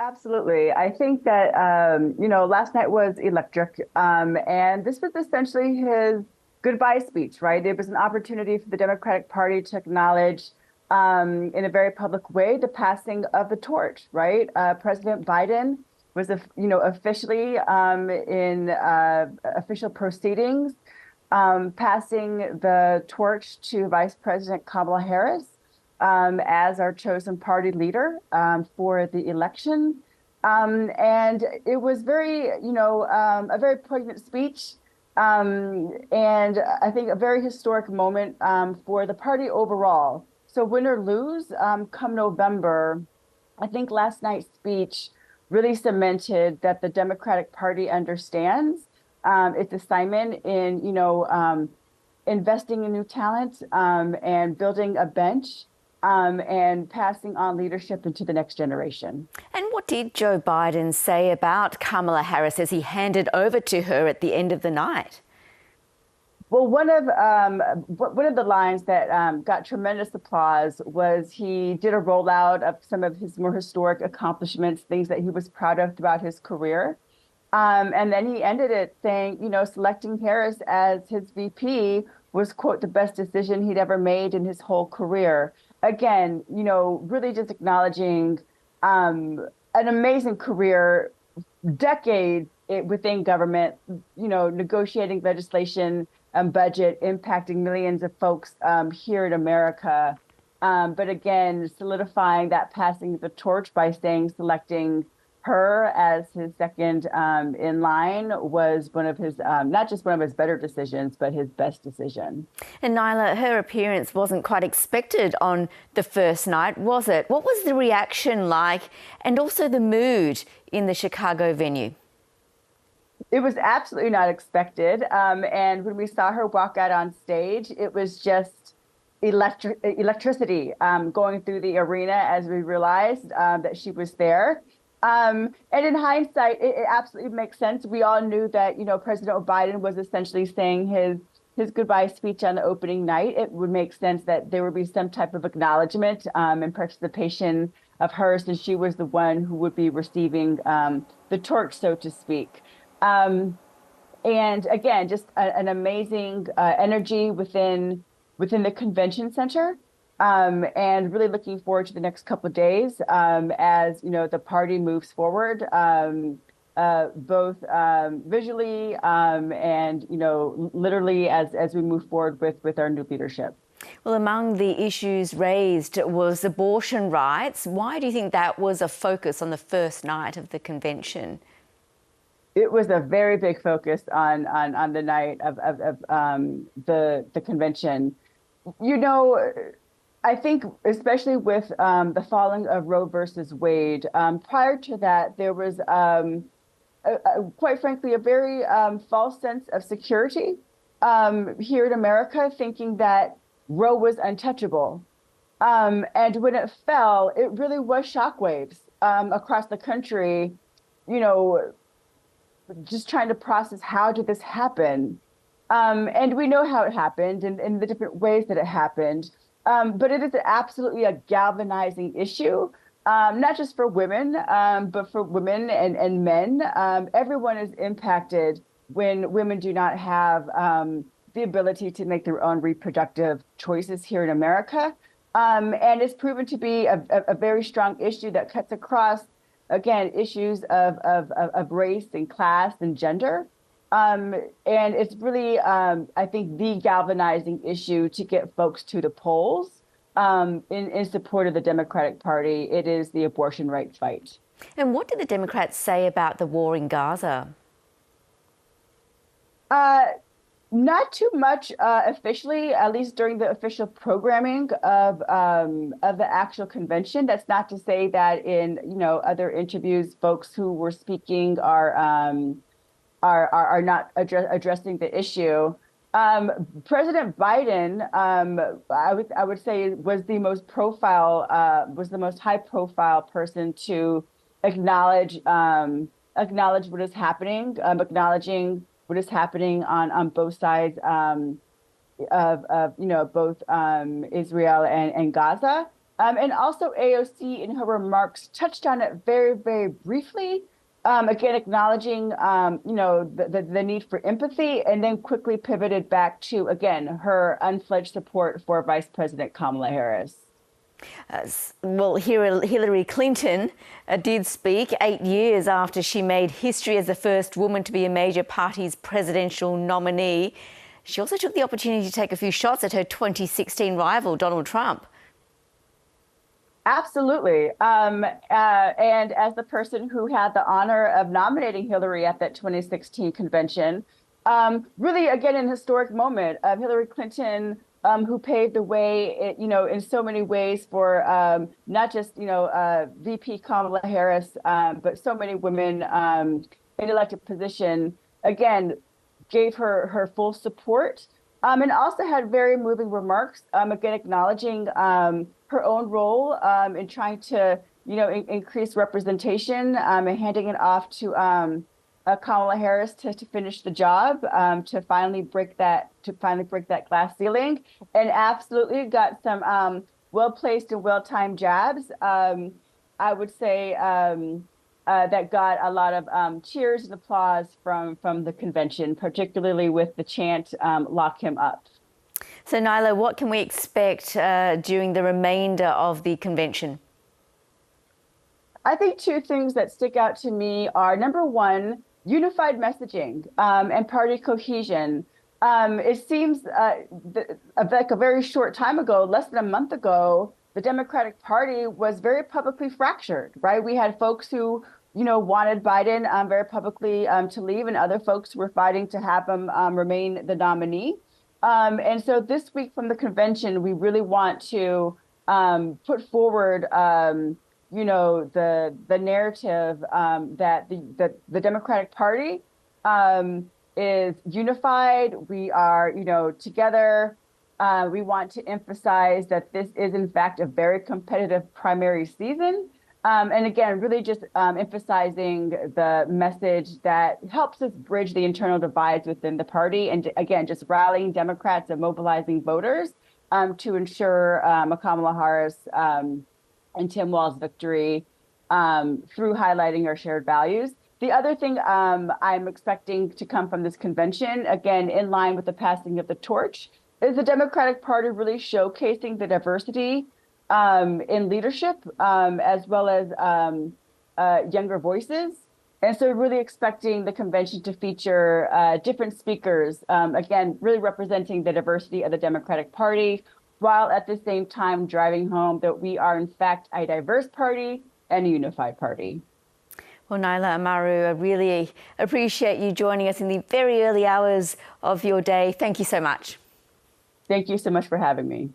absolutely. I think that, last night was electric. And this was essentially his goodbye speech, right? It was an opportunity for the Democratic Party to acknowledge, in a very public way, the passing of the torch, right? President Biden was, officially in official proceedings, passing the torch to Vice President Kamala Harris as our chosen party leader for the election. And it was a very poignant speech. And I think a very historic moment for the party overall. So win or lose, come November, I think last night's speech really cemented that the Democratic Party understands its assignment in, investing in new talent and building a bench and passing on leadership into the next generation. And what did Joe Biden say about Kamala Harris as he handed over to her at the end of the night? Well, one of the lines that got tremendous applause was he did a rollout of some of his more historic accomplishments, things that he was proud of throughout his career. And then he ended it saying, selecting Harris as his VP was, quote, the best decision he'd ever made in his whole career. Again, really just acknowledging an amazing career, decades within government, negotiating legislation and budget impacting millions of folks here in America. But again, solidifying that passing of the torch by selecting her as his second in line was one of his, not just one of his better decisions, but his best decision. And Na'ilah, her appearance wasn't quite expected on the first night, was it? What was the reaction like and also the mood in the Chicago venue? It was absolutely not expected. And when we saw her walk out on stage, it was just electricity going through the arena as we realized that she was there. And in hindsight, it absolutely makes sense. We all knew that, President Biden was essentially saying his goodbye speech on the opening night. It would make sense that there would be some type of acknowledgement and participation of her, since she was the one who would be receiving the torch, so to speak. And again, just an amazing energy within the convention center. And really looking forward to the next couple of days as the party moves forward, both visually and literally as we move forward with our new leadership. Well, among the issues raised was abortion rights. Why do you think that was a focus on the first night of the convention? It was a very big focus on the night of the convention. I think especially with the falling of Roe versus Wade, prior to that, there was, quite frankly, a very false sense of security here in America, thinking that Roe was untouchable. And when it fell, it really was shockwaves across the country, just trying to process, how did this happen? And we know how it happened and the different ways that it happened. But it is absolutely a galvanizing issue, not just for women, but for women and men. Everyone is impacted when women do not have the ability to make their own reproductive choices here in America. And it's proven to be a very strong issue that cuts across, again, issues of race and class and gender. And it's really, I think, the galvanizing issue to get folks to the polls in support of the Democratic Party. It is the abortion right fight. And what did the Democrats say about the war in Gaza? Not too much officially, at least during the official programming of the actual convention. That's not to say that in other interviews, folks who were speaking are not addressing the issue. President Biden, I would say, was the most high profile person to acknowledge what is happening, acknowledging what is happening on both sides of both Israel and Gaza. And also AOC in her remarks touched on it very, very briefly, again, acknowledging, the need for empathy, and then quickly pivoted back to, again, her unfledged support for Vice President Kamala Harris. Well, Hillary Clinton did speak 8 years after she made history as the first woman to be a major party's presidential nominee. She also took the opportunity to take a few shots at her 2016 rival, Donald Trump. Absolutely. And as the person who had the honor of nominating Hillary at that 2016 convention, really, again, an historic moment of Hillary Clinton, who paved the way, in so many ways for not just, VP Kamala Harris, but so many women in elected position, again, gave her full support, and also had very moving remarks, again, acknowledging her own role in trying to, increase representation, and handing it off to Kamala Harris to finish the job, to finally break that glass ceiling, and absolutely got some well-placed and well-timed jabs. I would say that got a lot of cheers and applause from the convention, particularly with the chant "Lock him up." So, Na'ilah, what can we expect during the remainder of the convention? I think two things that stick out to me are, number one, unified messaging and party cohesion. It seems like a very short time ago, less than a month ago, the Democratic Party was very publicly fractured, right? We had folks who, wanted Biden very publicly to leave, and other folks were fighting to have him remain the nominee. And so this week from the convention, we really want to put forward, the narrative that the Democratic Party is unified. We are, together. We want to emphasize that this is, in fact, a very competitive primary season. And again, really just emphasizing the message that helps us bridge the internal divides within the party. And again, just rallying Democrats and mobilizing voters to ensure a Kamala Harris and Tim Walz's victory through highlighting our shared values. The other thing I'm expecting to come from this convention, again, in line with the passing of the torch, is the Democratic Party really showcasing the diversity in leadership, as well as younger voices. And so really expecting the convention to feature different speakers, again, really representing the diversity of the Democratic Party, while at the same time driving home that we are, in fact, a diverse party and a unified party. Well, Na'ilah Amaru, I really appreciate you joining us in the very early hours of your day. Thank you so much. Thank you so much for having me.